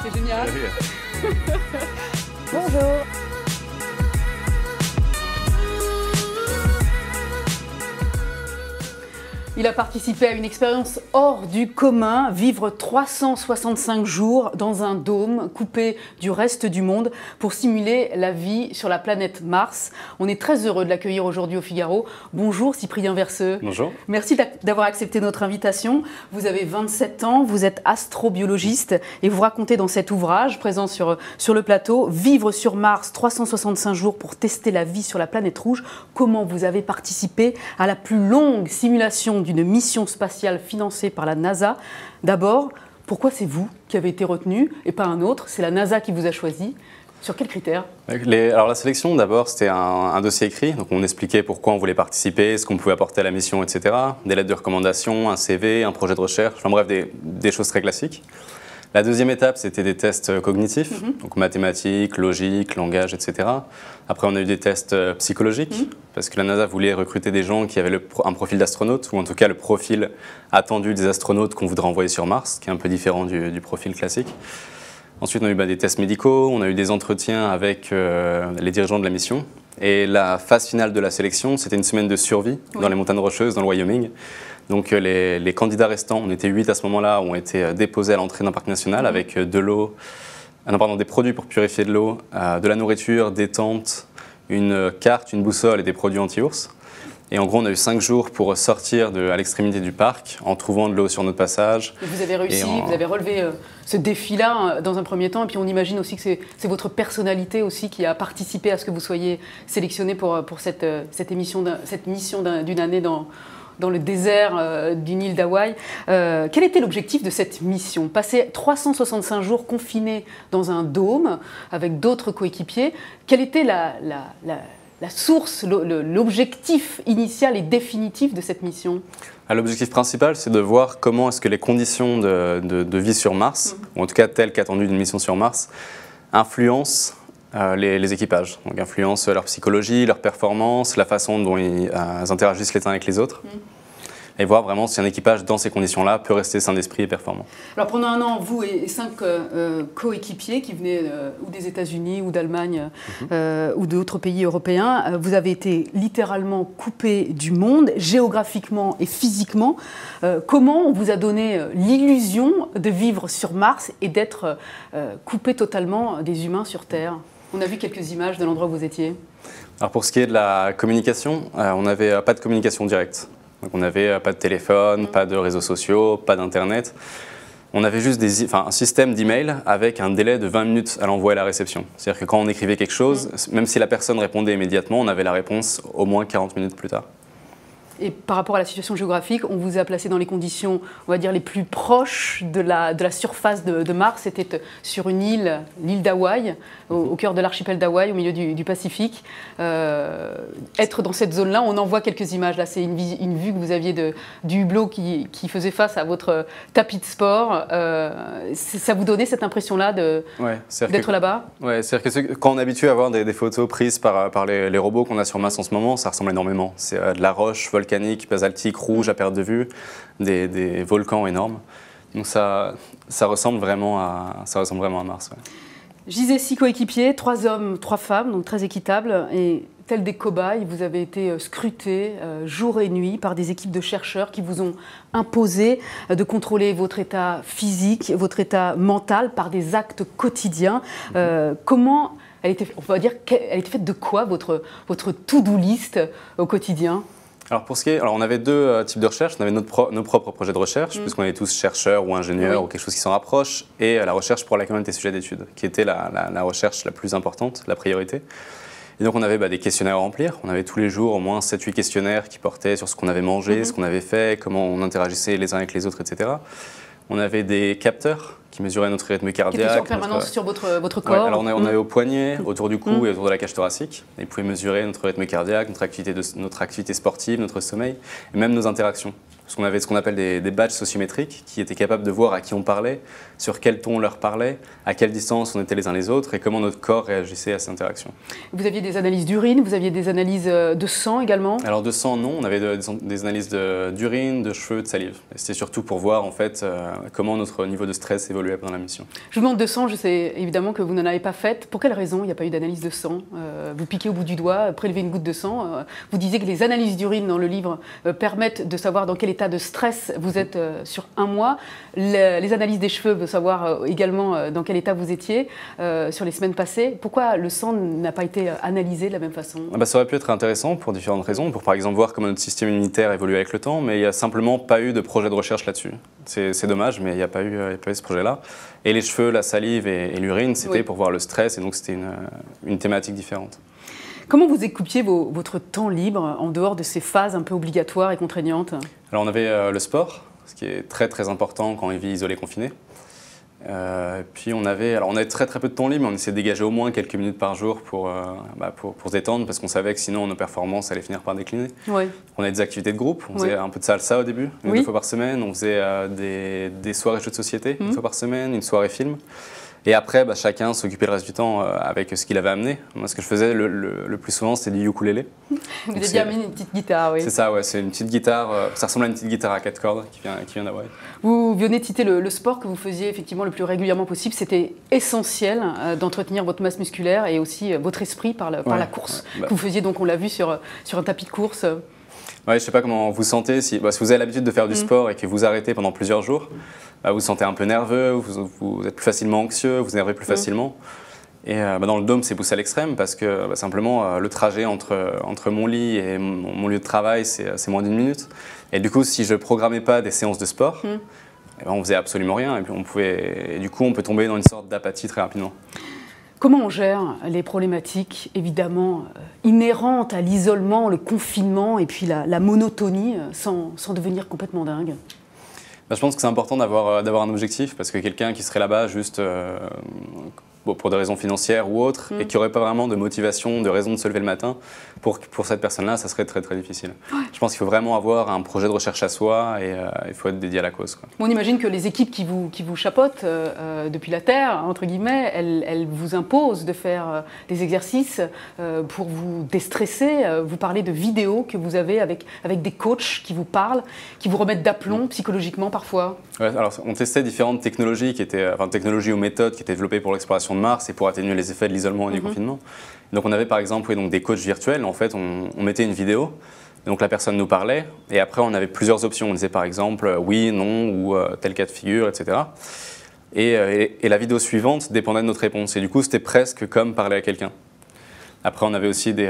C'est génial. Bonjour. Il a participé à une expérience hors du commun, vivre 365 jours dans un dôme coupé du reste du monde pour simuler la vie sur la planète Mars. On est très heureux de l'accueillir aujourd'hui au Figaro. Bonjour Cyprien Verseux. Bonjour. Merci d'avoir accepté notre invitation. Vous avez 27 ans, vous êtes astrobiologiste et vous racontez dans cet ouvrage présent sur le plateau « Vivre sur Mars 365 jours pour tester la vie sur la planète rouge », comment vous avez participé à la plus longue simulation d'une mission spatiale financée par la NASA. D'abord, pourquoi c'est vous qui avez été retenu et pas un autre? C'est la NASA qui vous a choisi. Sur quels critères? Alors la sélection, d'abord, c'était un dossier écrit. Donc on expliquait pourquoi on voulait participer, ce qu'on pouvait apporter à la mission, etc. Des lettres de recommandation, un CV, un projet de recherche, enfin bref, des choses très classiques. La deuxième étape, c'était des tests cognitifs, donc mathématiques, logique, langage, etc. Après, on a eu des tests psychologiques, parce que la NASA voulait recruter des gens qui avaient un profil d'astronaute, ou en tout cas le profil attendu des astronautes qu'on voudrait envoyer sur Mars, qui est un peu différent du profil classique. Ensuite, on a eu des tests médicaux, on a eu des entretiens avec les dirigeants de la mission. Et la phase finale de la sélection, c'était une semaine de survie dans les montagnes rocheuses, dans le Wyoming. Donc les candidats restants, on était 8 à ce moment-là, ont été déposés à l'entrée d'un parc national avec de l'eau, des produits pour purifier de l'eau, de la nourriture, des tentes, une carte, une boussole et des produits anti-ours. Et en gros, on a eu 5 jours pour sortir à l'extrémité du parc en trouvant de l'eau sur notre passage. Et vous avez réussi, vous avez relevé ce défi-là dans un premier temps. Et puis on imagine aussi que c'est votre personnalité aussi qui a participé à ce que vous soyez sélectionné pour cette mission d'une année dans le désert d'une île d'Hawaï. Quel était l'objectif de cette mission? Passer 365 jours confinés dans un dôme avec d'autres coéquipiers. Quelle était la source, l'objectif initial et définitif de cette mission? L'objectif principal, c'est de voir comment est-ce que les conditions de vie sur Mars, ou en tout cas telles qu'attendues d'une mission sur Mars, influencent les équipages. Donc influencent leur psychologie, leur performance, la façon dont ils interagissent les uns avec les autres. Et voir vraiment si un équipage dans ces conditions-là peut rester sain d'esprit et performant. Alors pendant un an, vous et 5 coéquipiers qui venaient ou des États-Unis ou d'Allemagne ou d'autres pays européens, vous avez été littéralement coupés du monde, géographiquement et physiquement. Comment on vous a donné l'illusion de vivre sur Mars et d'être coupé totalement des humains sur Terre? On a vu quelques images de l'endroit où vous étiez. Alors pour ce qui est de la communication, on n'avait pas de communication directe. Donc on n'avait pas de téléphone, pas de réseaux sociaux, pas d'internet. On avait juste un système d'email avec un délai de 20 minutes à l'envoi et à la réception. C'est-à-dire que quand on écrivait quelque chose, même si la personne répondait immédiatement, on avait la réponse au moins 40 minutes plus tard. Et par rapport à la situation géographique, on vous a placé dans les conditions, on va dire, les plus proches de la surface de Mars. C'était sur une île, l'île d'Hawaï, au cœur de l'archipel d'Hawaï, au milieu du Pacifique. Être dans cette zone-là, on en voit quelques images. Là, c'est une vue que vous aviez du hublot qui faisait face à votre tapis de sport. Ça vous donnait cette impression-là d'être là-bas? Oui, c'est-à-dire que quand on est habitué à voir des photos prises par les robots qu'on a sur Mars en ce moment, ça ressemble énormément. C'est de la roche volcanique, basaltique, rouge à perte de vue, des volcans énormes. Donc ça ressemble vraiment à Mars. Ouais. Je disais 6 coéquipiers, 3 hommes, 3 femmes, donc très équitable. Et tels des cobayes, vous avez été scrutés jour et nuit par des équipes de chercheurs qui vous ont imposé de contrôler votre état physique, votre état mental par des actes quotidiens. Comment elle était faite de quoi votre to-do list au quotidien? Alors on avait 2 types de recherche. On avait nos propres projets de recherche, puisqu'on est tous chercheurs ou ingénieurs ou quelque chose qui s'en rapproche, et la recherche pour laquelle on était sujet d'étude, qui était la recherche la plus importante, la priorité. Et donc on avait des questionnaires à remplir. On avait tous les jours au moins 7-8 questionnaires qui portaient sur ce qu'on avait mangé, ce qu'on avait fait, comment on interagissait les uns avec les autres, etc. On avait des capteurs qui mesuraient notre rythme cardiaque. Qui étaient en permanence sur votre corps. Alors on avait au poignet, autour du cou et autour de la cage thoracique. Et ils pouvaient mesurer notre rythme cardiaque, notre activité sportive, notre sommeil, et même nos interactions Parce qu'on avait ce qu'on appelle des badges sociométriques qui étaient capables de voir à qui on parlait, sur quel ton on leur parlait, à quelle distance on était les uns les autres et comment notre corps réagissait à ces interactions. Vous aviez des analyses d'urine, vous aviez des analyses de sang également? Alors de sang, non. On avait des analyses d'urine, de cheveux, de salive. C'était surtout pour voir en fait comment notre niveau de stress évoluait pendant la mission. Je vous demande de sang, je sais évidemment que vous n'en avez pas fait. Pour quelle raison il n'y a pas eu d'analyse de sang? Vous piquez au bout du doigt, prélevez une goutte de sang. Vous disiez que les analyses d'urine dans le livre permettent de savoir dans quel état de stress vous êtes sur un mois. Les analyses des cheveux veulent savoir également dans quel état vous étiez sur les semaines passées. Pourquoi le sang n'a pas été analysé de la même façon? Ça aurait pu être intéressant pour différentes raisons, pour par exemple voir comment notre système immunitaire évolue avec le temps, mais il n'y a simplement pas eu de projet de recherche là-dessus. C'est dommage, mais il n'y a pas eu ce projet-là. Et les cheveux, la salive et l'urine, c'était pour voir le stress, et donc c'était une thématique différente. Comment vous découpiez votre temps libre en dehors de ces phases un peu obligatoires et contraignantes? Alors on avait le sport, ce qui est très très important quand on vit isolé, confiné. Puis on avait très très peu de temps libre, mais on essayait de dégager au moins quelques minutes par jour pour se détendre, parce qu'on savait que sinon nos performances allaient finir par décliner. Oui. On avait des activités de groupe, on faisait un peu de salsa au début, une fois par semaine, on faisait des soirées jeux de société une fois par semaine, une soirée film. Et après, chacun s'occupait le reste du temps avec ce qu'il avait amené. Moi, ce que je faisais le plus souvent, c'était du ukulélé. Vous avez bien mis une petite guitare, oui. C'est ça, ouais. C'est une petite guitare. Ça ressemble à une petite guitare à 4 cordes qui vient d'Hawaï. Vous venez de citer le sport que vous faisiez effectivement le plus régulièrement possible. C'était essentiel d'entretenir votre masse musculaire et aussi votre esprit par la course que vous faisiez. Donc, on l'a vu sur un tapis de course. Ouais, je ne sais pas comment vous sentez. Si vous avez l'habitude de faire du sport et que vous arrêtez pendant plusieurs jours, vous vous sentez un peu nerveux, vous êtes plus facilement anxieux, vous énervez plus facilement. Et dans le dôme, c'est poussé à l'extrême parce que simplement le trajet entre mon lit et mon lieu de travail, c'est moins d'une minute. Et du coup, si je ne programmais pas des séances de sport, on faisait absolument rien. Et puis du coup, on peut tomber dans une sorte d'apathie très rapidement. Comment on gère les problématiques, évidemment, inhérentes à l'isolement, le confinement et puis la monotonie sans devenir complètement dingue? Je pense que c'est important d'avoir un objectif, parce que quelqu'un qui serait là-bas juste pour des raisons financières ou autres, et qui n'aurait pas vraiment de motivation, de raison de se lever le matin, pour cette personne-là, ça serait très très difficile. Ouais. Je pense qu'il faut vraiment avoir un projet de recherche à soi et il faut être dédié à la cause, quoi. On imagine que les équipes qui vous chapeautent depuis la Terre, entre guillemets, elles vous imposent de faire des exercices pour vous déstresser. Vous parlez de vidéos que vous avez avec des coachs qui vous parlent, qui vous remettent d'aplomb psychologiquement parfois. Ouais, alors on testait différentes technologies technologies ou méthodes qui étaient développées pour l'exploration de Mars et pour atténuer les effets de l'isolement et du confinement. Donc on avait par exemple des coachs virtuels. En fait, on mettait une vidéo, donc la personne nous parlait, et après on avait plusieurs options. On disait par exemple oui, non, ou tel cas de figure, etc. Et la vidéo suivante dépendait de notre réponse. Et du coup, c'était presque comme parler à quelqu'un. Après, on avait aussi des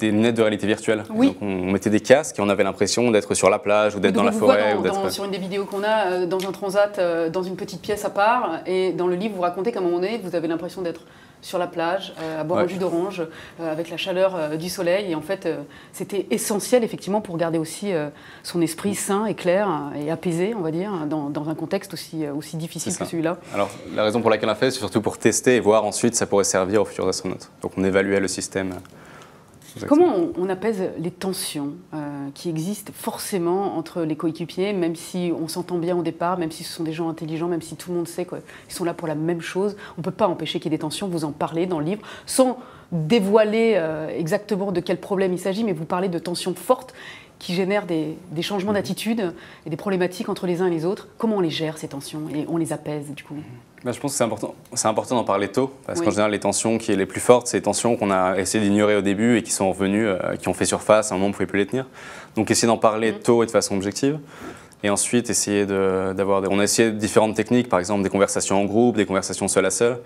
lunettes de réalité virtuelle. Oui. Donc, on mettait des casques et on avait l'impression d'être sur la plage ou d'être dans la forêt. Sur une des vidéos qu'on a, dans un transat, dans une petite pièce à part, et dans le livre, vous racontez qu'à un moment donné, vous avez l'impression d'être sur la plage, à boire un jus d'orange, avec la chaleur du soleil. Et en fait, c'était essentiel, effectivement, pour garder aussi son esprit sain et clair et apaisé, on va dire, dans un contexte aussi difficile que celui-là. Alors, la raison pour laquelle on l'a fait, c'est surtout pour tester et voir ensuite ça pourrait servir aux futurs astronautes. Donc, on évaluait le système. Comment on apaise les tensions qui existent forcément entre les coéquipiers, même si on s'entend bien au départ, même si ce sont des gens intelligents, même si tout le monde sait qu'ils sont là pour la même chose? On ne peut pas empêcher qu'il y ait des tensions, vous en parlez dans le livre, sans dévoiler exactement de quel problème il s'agit, mais vous parlez de tensions fortes qui génèrent des changements d'attitude et des problématiques entre les uns et les autres. Comment on les gère, ces tensions, et on les apaise du coup? Je pense que c'est important d'en parler tôt, parce qu'en général, les tensions qui sont les plus fortes, c'est les tensions qu'on a essayé d'ignorer au début et qui sont revenues, qui ont fait surface, à un moment on ne pouvait plus les tenir. Donc essayer d'en parler tôt et de façon objective. Et ensuite, essayer on a essayé différentes techniques, par exemple des conversations en groupe, des conversations seul à seul.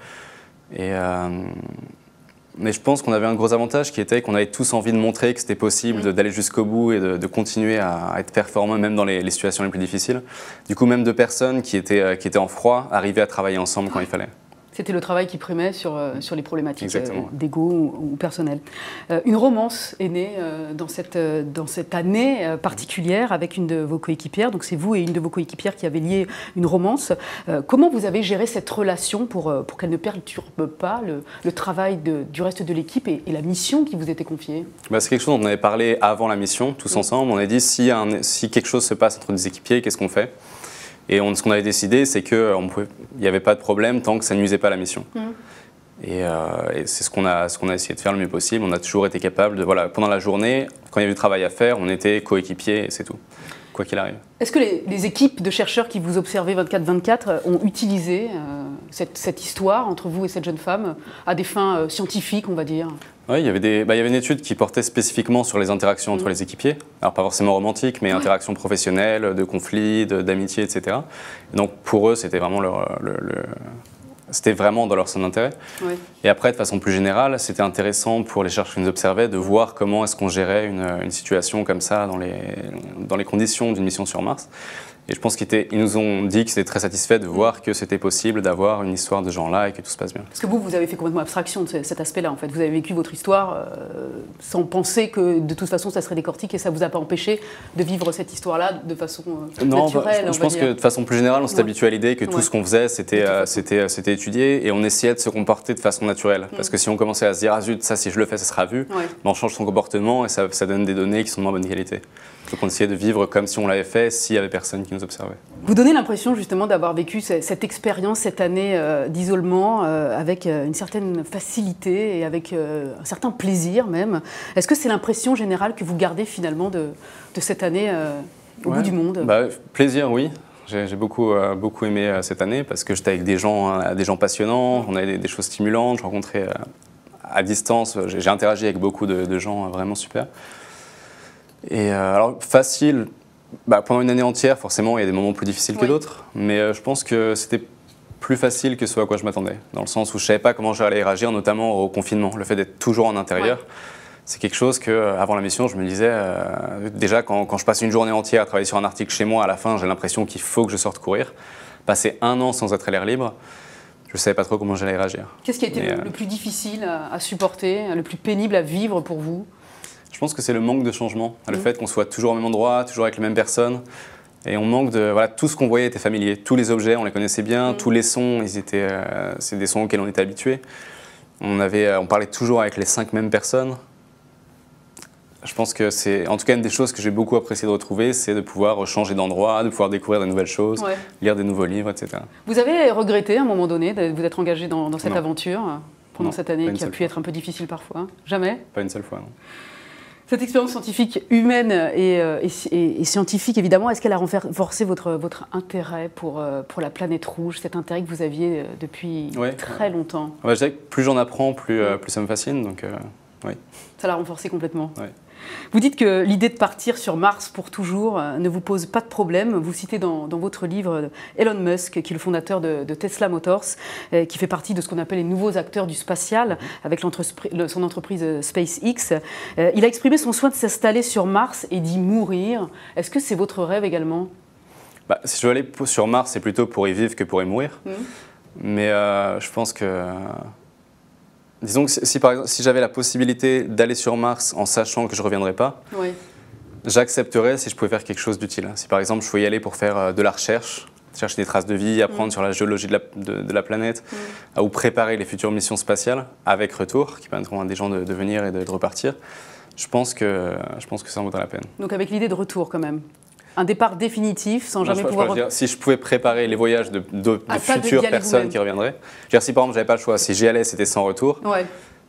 Mais je pense qu'on avait un gros avantage qui était qu'on avait tous envie de montrer que c'était possible d'aller jusqu'au bout et de continuer à être performant même dans les situations les plus difficiles. Du coup, même deux personnes qui étaient en froid arrivaient à travailler ensemble quand il fallait. C'était le travail qui primait sur les problématiques d'ego ou personnelles. Une romance est née dans cette année particulière avec une de vos coéquipières. Donc c'est vous et une de vos coéquipières qui avez lié une romance. Comment vous avez géré cette relation pour qu'elle ne perturbe pas le travail du reste de l'équipe et la mission qui vous était confiée? C'est quelque chose dont on avait parlé avant la mission, tous ensemble. On a dit si quelque chose se passe entre des équipiers, qu'est-ce qu'on fait? Et ce qu'on avait décidé, c'est qu'il n'y avait pas de problème tant que ça ne nuisait pas à la mission. Et c'est ce qu'on a essayé de faire le mieux possible. On a toujours été capable de, pendant la journée, quand il y avait du travail à faire, on était coéquipiers et c'est tout, quoi qu'il arrive. Est-ce que les équipes de chercheurs qui vous observaient 24/24 ont utilisé cette histoire entre vous et cette jeune femme à des fins scientifiques, on va dire? Oui, il y avait une étude qui portait spécifiquement sur les interactions entre les équipiers. Alors pas forcément romantiques, mais interactions professionnelles, de conflits, d'amitié, etc. Et donc pour eux, c'était vraiment c'était vraiment dans leur centre d'intérêt. Oui. Et après, de façon plus générale, c'était intéressant pour les chercheurs qui nous observaient de voir comment est-ce qu'on gérait une situation comme ça dans les conditions d'une mission sur Mars. Et je pense qu'ils nous ont dit qu'ils étaient très satisfaits de voir que c'était possible d'avoir une histoire de genre-là et que tout se passe bien. Parce que vous avez fait complètement abstraction de cet aspect-là, en fait. Vous avez vécu votre histoire sans penser que, de toute façon, ça serait décortique et ça ne vous a pas empêché de vivre cette histoire-là de façon naturelle. Je pense que de façon plus générale, on s'est habitué à l'idée que tout ce qu'on faisait, c'était étudié et on essayait de se comporter de façon naturelle. Parce que si on commençait à se dire « Ah zut, ça, si je le fais, ça sera vu on change son comportement et ça donne des données qui sont de moins bonne qualité. Donc on essayait de vivre comme si on l'avait fait, s'il n'y avait personne qui nous observait. Vous donnez l'impression justement d'avoir vécu cette expérience, cette année d'isolement avec une certaine facilité et avec un certain plaisir même. Est-ce que c'est l'impression générale que vous gardez finalement de cette année au bout du monde? Plaisir, oui. J'ai beaucoup aimé cette année parce que j'étais avec des gens passionnants, on avait des choses stimulantes, je rencontrais à distance, j'ai interagi avec beaucoup de gens vraiment super. Et alors, facile, pendant une année entière, forcément, il y a des moments plus difficiles que d'autres, mais je pense que c'était plus facile que ce à quoi je m'attendais, dans le sens où je ne savais pas comment j'allais réagir, notamment au confinement. Le fait d'être toujours en intérieur, c'est quelque chose qu'avant la mission, je me disais, déjà quand je passe une journée entière à travailler sur un article chez moi, à la fin, j'ai l'impression qu'il faut que je sorte courir. Passer un an sans être à l'air libre, je ne savais pas trop comment j'allais réagir. Qu'est-ce qui a été le plus difficile à supporter, le plus pénible à vivre pour vous? Je pense que c'est le manque de changement, le fait qu'on soit toujours au même endroit, toujours avec les mêmes personnes. Et on manque de... tout ce qu'on voyait était familier. Tous les objets, on les connaissait bien. Tous les sons, c'est des sons auxquels on était habitués. On parlait toujours avec les 5 mêmes personnes. Je pense que c'est, en tout cas, une des choses que j'ai beaucoup apprécié de retrouver, c'est de pouvoir changer d'endroit, de pouvoir découvrir de nouvelles choses, lire des nouveaux livres, etc. Vous avez regretté à un moment donné de vous être engagé dans cette aventure pendant cette année qui a pu être un peu difficile parfois? Jamais? Pas une seule fois, non. Cette expérience scientifique humaine et scientifique, évidemment, est-ce qu'elle a renforcé votre intérêt pour la planète rouge, cet intérêt que vous aviez depuis très longtemps? Je dirais que plus j'en apprends, plus ça me fascine, donc oui. Ça l'a renforcé complètement. Oui. Vous dites que l'idée de partir sur Mars pour toujours ne vous pose pas de problème. Vous citez dans votre livre Elon Musk, qui est le fondateur de Tesla Motors, qui fait partie de ce qu'on appelle les nouveaux acteurs du spatial, avec son entreprise SpaceX. Il a exprimé son souhait de s'installer sur Mars et d'y mourir. Est-ce que c'est votre rêve également? Si je veux aller sur Mars, c'est plutôt pour y vivre que pour y mourir. Mais je pense que... Disons que si j'avais la possibilité d'aller sur Mars en sachant que je ne reviendrais pas, j'accepterais si je pouvais faire quelque chose d'utile. Si par exemple je pouvais y aller pour faire de la recherche, chercher des traces de vie, apprendre sur la géologie de la planète, ou préparer les futures missions spatiales avec retour, qui permettront à des gens de venir et de repartir, je pense que ça en vaudrait la peine. Donc avec l'idée de retour quand même? Un départ définitif sans jamais pouvoir... Si je pouvais préparer les voyages de futures personnes qui reviendraient. Si par exemple j'avais pas le choix, si j'y allais c'était sans retour.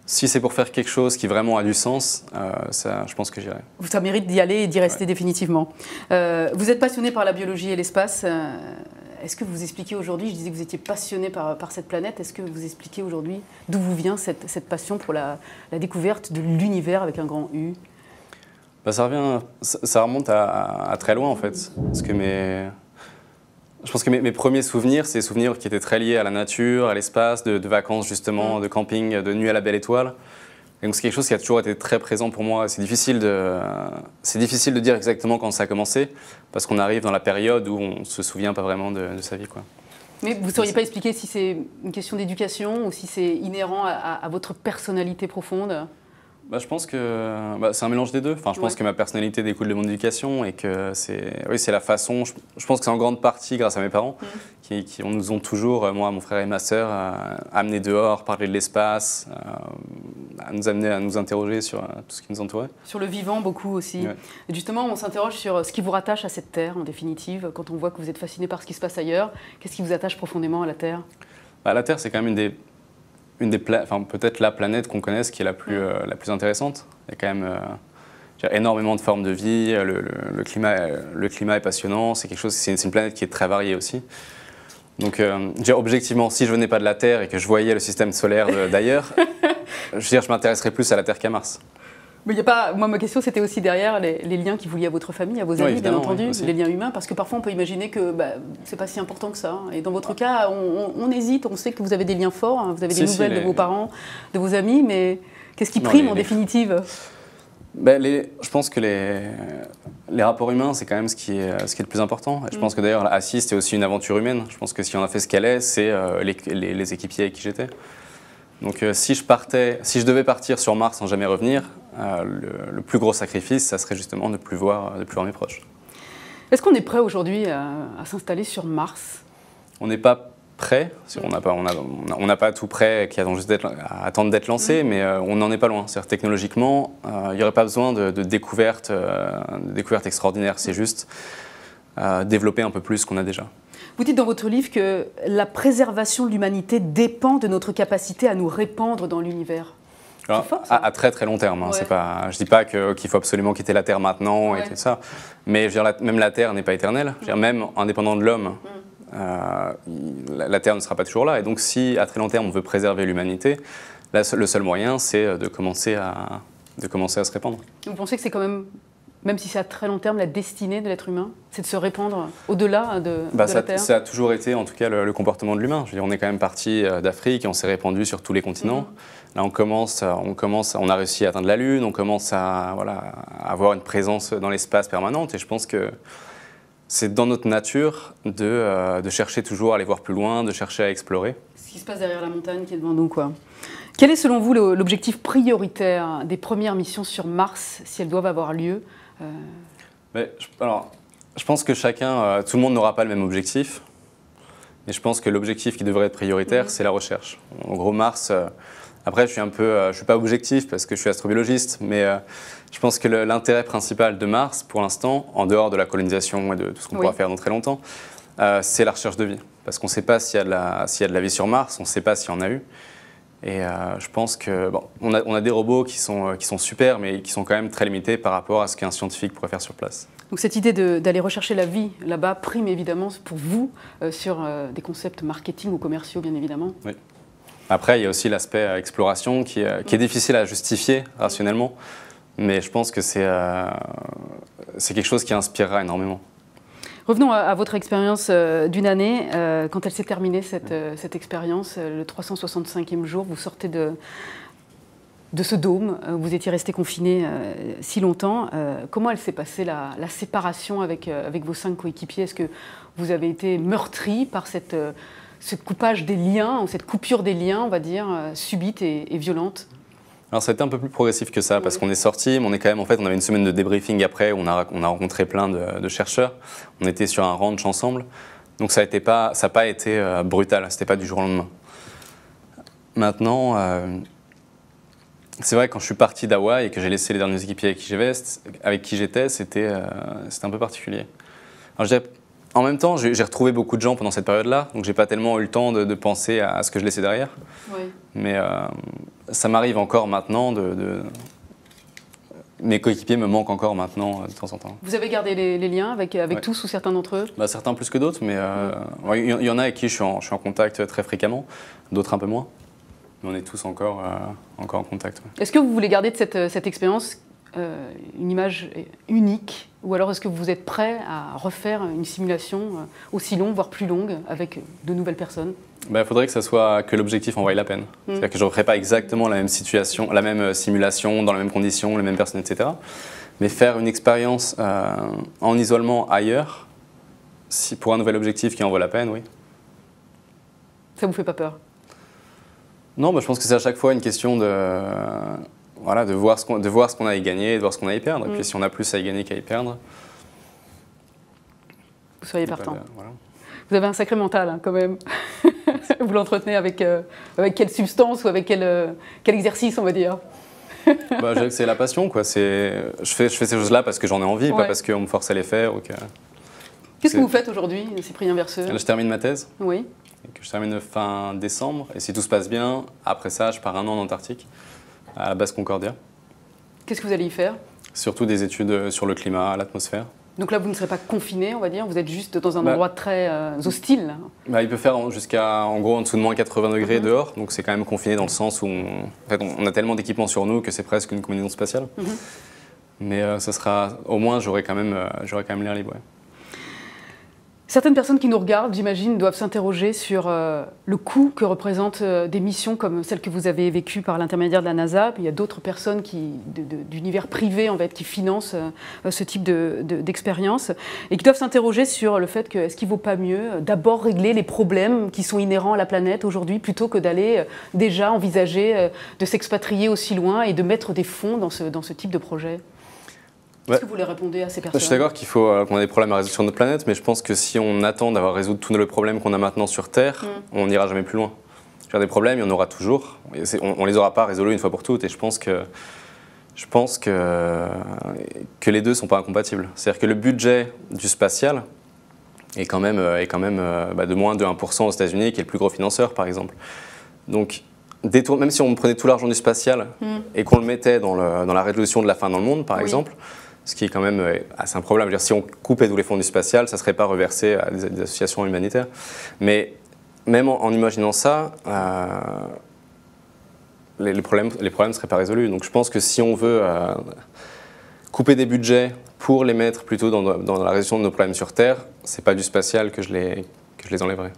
Si c'est pour faire quelque chose qui vraiment a du sens, je pense que j'irais. Ça mérite d'y aller et d'y rester définitivement. Vous êtes passionné par la biologie et l'espace. Est-ce que vous expliquez aujourd'hui, je disais que vous étiez passionné par cette planète, est-ce que vous expliquez aujourd'hui d'où vous vient cette passion pour la découverte de l'univers avec un grand U? Ça remonte à très loin en fait. Parce que je pense que mes premiers souvenirs, c'est des souvenirs qui étaient très liés à la nature, à l'espace, de vacances justement, de camping, de nuit à la belle étoile. Et donc c'est quelque chose qui a toujours été très présent pour moi. C'est difficile de dire exactement quand ça a commencé, parce qu'on arrive dans la période où on ne se souvient pas vraiment de sa vie, quoi. Mais vous ne sauriez pas expliquer si c'est une question d'éducation ou si c'est inhérent à votre personnalité profonde? Je pense que c'est un mélange des deux. Enfin, je pense que ma personnalité découle de mon éducation et que c'est la façon. Je pense que c'est en grande partie grâce à mes parents qui nous ont toujours, moi, mon frère et ma sœur, amenés dehors, parler de l'espace, à nous interroger sur tout ce qui nous entourait. Sur le vivant, beaucoup aussi. Ouais. Et justement, on s'interroge sur ce qui vous rattache à cette Terre, en définitive. Quand on voit que vous êtes fasciné par ce qui se passe ailleurs, qu'est-ce qui vous attache profondément à la Terre? La Terre, c'est quand même peut-être la planète qu'on connaisse qui est la plus intéressante. Il y a quand même énormément de formes de vie, le climat est passionnant, c'est une planète qui est très variée aussi. Donc objectivement, si je venais pas de la Terre et que je voyais le système solaire d'ailleurs, je m'intéresserais plus à la Terre qu'à Mars. Mais il y a pas. Moi, ma question, c'était aussi derrière les liens qui vous lient à votre famille, à vos amis, bien entendu, les liens humains, parce que parfois on peut imaginer que c'est pas si important que ça. Et dans votre cas, on hésite, on sait que vous avez des liens forts, hein, vous avez des nouvelles de vos parents, de vos amis, mais qu'est-ce qui prime en définitive? Je pense que les rapports humains, c'est quand même ce qui est le plus important. Et je pense que d'ailleurs, Assis, c'était aussi une aventure humaine. Je pense que si on a fait ce qu'elle est, c'est les équipiers avec qui j'étais. Donc si je devais partir sur Mars sans jamais revenir, le plus gros sacrifice, ça serait justement de ne plus voir mes proches. Est-ce qu'on est prêt aujourd'hui à s'installer sur Mars? On n'est pas prêt, on n'a pas tout prêt qui attend juste à attendre d'être lancé, mais on n'en est pas loin. C'est-à-dire technologiquement, il n'y aurait pas besoin de découvertes extraordinaires, c'est juste développer un peu plus ce qu'on a déjà. Vous dites dans votre livre que la préservation de l'humanité dépend de notre capacité à nous répandre dans l'univers. À très très long terme. Hein. Ouais. Je ne dis pas qu'il faut absolument quitter la Terre maintenant et tout ça, mais même la Terre n'est pas éternelle. Même indépendant de l'homme, la Terre ne sera pas toujours là. Et donc si à très long terme on veut préserver l'humanité, le seul moyen c'est de commencer à se répandre. Vous pensez que c'est quand même si c'est à très long terme, la destinée de l'être humain, c'est de se répandre au-delà de la Terre? Ça a toujours été, en tout cas, le comportement de l'humain. Je veux dire, on est quand même parti d'Afrique et on s'est répandu sur tous les continents. Là, on a réussi à atteindre la Lune, on commence à avoir une présence dans l'espace permanente. Et je pense que c'est dans notre nature de chercher toujours à aller voir plus loin, de chercher à explorer. Ce qui se passe derrière la montagne qui est devant nous, quoi. Quel est, selon vous, l'objectif prioritaire des premières missions sur Mars, si elles doivent avoir lieu? Je pense que tout le monde n'aura pas le même objectif, mais je pense que l'objectif qui devrait être prioritaire, c'est la recherche. En gros, Mars, après je suis pas objectif parce que je suis astrobiologiste, mais je pense que l'intérêt principal de Mars, pour l'instant, en dehors de la colonisation et de tout ce qu'on pourra faire dans très longtemps, c'est la recherche de vie. Parce qu'on ne sait pas s'il y a de la vie sur Mars, on ne sait pas s'il y en a eu. Et je pense que on a des robots qui sont super, mais qui sont quand même très limités par rapport à ce qu'un scientifique pourrait faire sur place. Donc cette idée d'aller rechercher la vie là-bas prime évidemment pour vous sur des concepts marketing ou commerciaux, bien évidemment. Oui. Après, il y a aussi l'aspect exploration qui est difficile à justifier rationnellement, mais je pense que c'est quelque chose qui inspirera énormément. Revenons à votre expérience d'une année. Quand elle s'est terminée, cette expérience, le 365e jour, vous sortez de ce dôme, vous étiez resté confiné si longtemps. Comment elle s'est passée, la séparation avec vos 5 coéquipiers? Est-ce que vous avez été meurtri par ce coupage des liens, ou cette coupure des liens, on va dire, subite et violente? Alors ça a été un peu plus progressif que ça, parce qu'on est sorti, mais on avait une semaine de débriefing après, où on a rencontré plein de chercheurs. On était sur un ranch ensemble, donc ça n'a pas été brutal, c'était pas du jour au lendemain. Maintenant, c'est vrai que quand je suis parti d'Hawaï et que j'ai laissé les derniers équipiers avec qui j'étais, c'était un peu particulier. Alors, en même temps, j'ai retrouvé beaucoup de gens pendant cette période-là, donc j'ai pas tellement eu le temps de penser à ce que je laissais derrière. Oui. Mais ça m'arrive encore maintenant mes coéquipiers me manquent encore maintenant de temps en temps. Vous avez gardé les liens avec tous ou certains d'entre eux? Certains plus que d'autres, mais il y en a avec qui je suis en contact très fréquemment, d'autres un peu moins. Mais on est tous encore en contact. Ouais. Est-ce que vous voulez garder de cette expérience une image unique, ou alors est-ce que vous êtes prêt à refaire une simulation aussi longue, voire plus longue, avec de nouvelles personnes? Il faudrait que l'objectif en vaille la peine. C'est-à-dire que je ne referai pas exactement la même situation, la même simulation, dans les mêmes conditions, les mêmes personnes, etc. Mais faire une expérience en isolement ailleurs, pour un nouvel objectif qui en vaut la peine, oui. Ça vous fait pas peur? Non, je pense que c'est à chaque fois une question de voir ce qu'on a à y gagner et de voir ce qu'on a à y perdre. Et puis si on a plus à y gagner qu'à y perdre... Vous seriez partant. Voilà. Vous avez un sacré mental, hein, quand même. Vous l'entretenez avec quelle substance ou avec quel exercice, on va dire? Je dirais que c'est la passion, quoi. Je fais ces choses-là parce que j'en ai envie, pas parce qu'on me force à les faire. Qu'est-ce que vous faites aujourd'hui, Cyprien Verseux? Là, je termine ma thèse. Oui. Que je termine fin décembre. Et si tout se passe bien, après ça, je pars 1 an en Antarctique, à la base Concordia. Qu'est-ce que vous allez y faire? Surtout des études sur le climat, l'atmosphère. Donc là, vous ne serez pas confiné, on va dire? Vous êtes juste dans un endroit très hostile? Il peut faire jusqu'à, en gros, en dessous de moins 80 degrés dehors. Donc c'est quand même confiné dans le sens où on a tellement d'équipements sur nous que c'est presque une combinaison spatiale. Mais ça sera, au moins, j'aurai quand même l'air libre. Ouais. Certaines personnes qui nous regardent, j'imagine, doivent s'interroger sur le coût que représentent des missions comme celle que vous avez vécue par l'intermédiaire de la NASA. Il y a d'autres personnes d'univers privé en fait, qui financent ce type d'expérience et qui doivent s'interroger sur le fait que est-ce qu'il ne vaut pas mieux d'abord régler les problèmes qui sont inhérents à la planète aujourd'hui plutôt que d'aller déjà envisager de s'expatrier aussi loin et de mettre des fonds dans ce type de projet? Qu'est-ce que vous leur répondez à ces personnes? Je suis d'accord qu'on a des problèmes à résoudre sur notre planète, mais je pense que si on attend d'avoir résolu tous les problèmes qu'on a maintenant sur Terre, on n'ira jamais plus loin. Des problèmes, il y en aura toujours. On ne les aura pas résolus une fois pour toutes, et je pense que les deux ne sont pas incompatibles. C'est-à-dire que le budget du spatial est quand même de moins de 1% aux États-Unis, qui est le plus gros financeur, par exemple. Donc, même si on prenait tout l'argent du spatial et qu'on le mettait dans la résolution de la faim dans le monde, par exemple, ce qui est quand même assez improbable. Je veux dire, si on coupait tous les fonds du spatial, ça ne serait pas reversé à des associations humanitaires. Mais même en imaginant ça, les problèmes ne seraient pas résolus. Donc je pense que si on veut couper des budgets pour les mettre plutôt dans la résolution de nos problèmes sur Terre, ce n'est pas du spatial que je les enlèverais.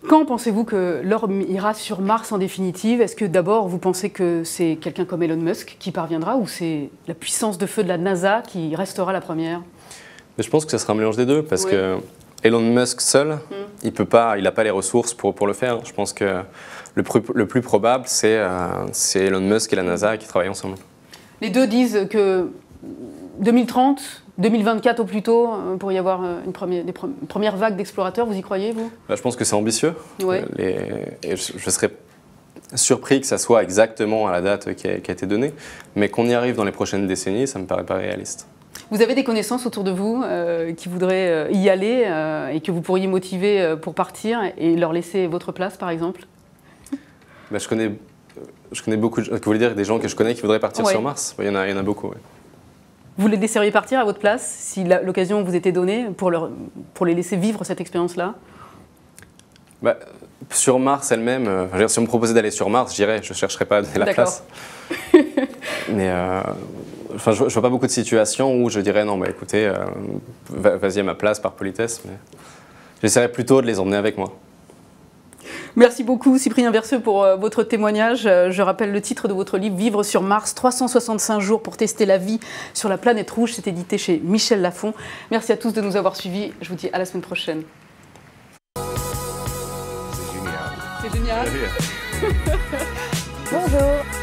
Quand pensez-vous que l'homme ira sur Mars en définitive? Est-ce que d'abord vous pensez que c'est quelqu'un comme Elon Musk qui parviendra ou c'est la puissance de feu de la NASA qui restera la première? Mais je pense que ça sera un mélange des deux parce que Elon Musk seul, il n'a pas les ressources pour le faire. Je pense que le plus probable, c'est Elon Musk et la NASA qui travaillent ensemble. Les deux disent que 2030, 2024 au plus tôt, pour y avoir une première vague d'explorateurs. Vous y croyez, vous? Je pense que c'est ambitieux. Ouais. Et je serais surpris que ça soit exactement à la date qui a été donnée, mais qu'on y arrive dans les prochaines décennies, ça ne me paraît pas réaliste. Vous avez des connaissances autour de vous qui voudraient y aller et que vous pourriez motiver pour partir et leur laisser votre place, par exemple? Je connais beaucoup, vous voulez dire des gens que je connais qui voudraient partir sur Mars? Il y en a beaucoup, oui. Vous les laisseriez partir à votre place si l'occasion vous était donnée pour les laisser vivre cette expérience-là? Sur Mars elle-même, si on me proposait d'aller sur Mars, j'irais, je ne chercherais pas à donner la place. Mais je ne vois pas beaucoup de situations où je dirais non, écoutez, vas-y à ma place par politesse. Mais j'essaierais plutôt de les emmener avec moi. Merci beaucoup Cyprien Verseux pour votre témoignage. Je rappelle le titre de votre livre, Vivre sur Mars, 365 jours pour tester la vie sur la planète rouge. C'est édité chez Michel Lafon. Merci à tous de nous avoir suivis. Je vous dis à la semaine prochaine. C'est génial. C'est génial. Bonjour.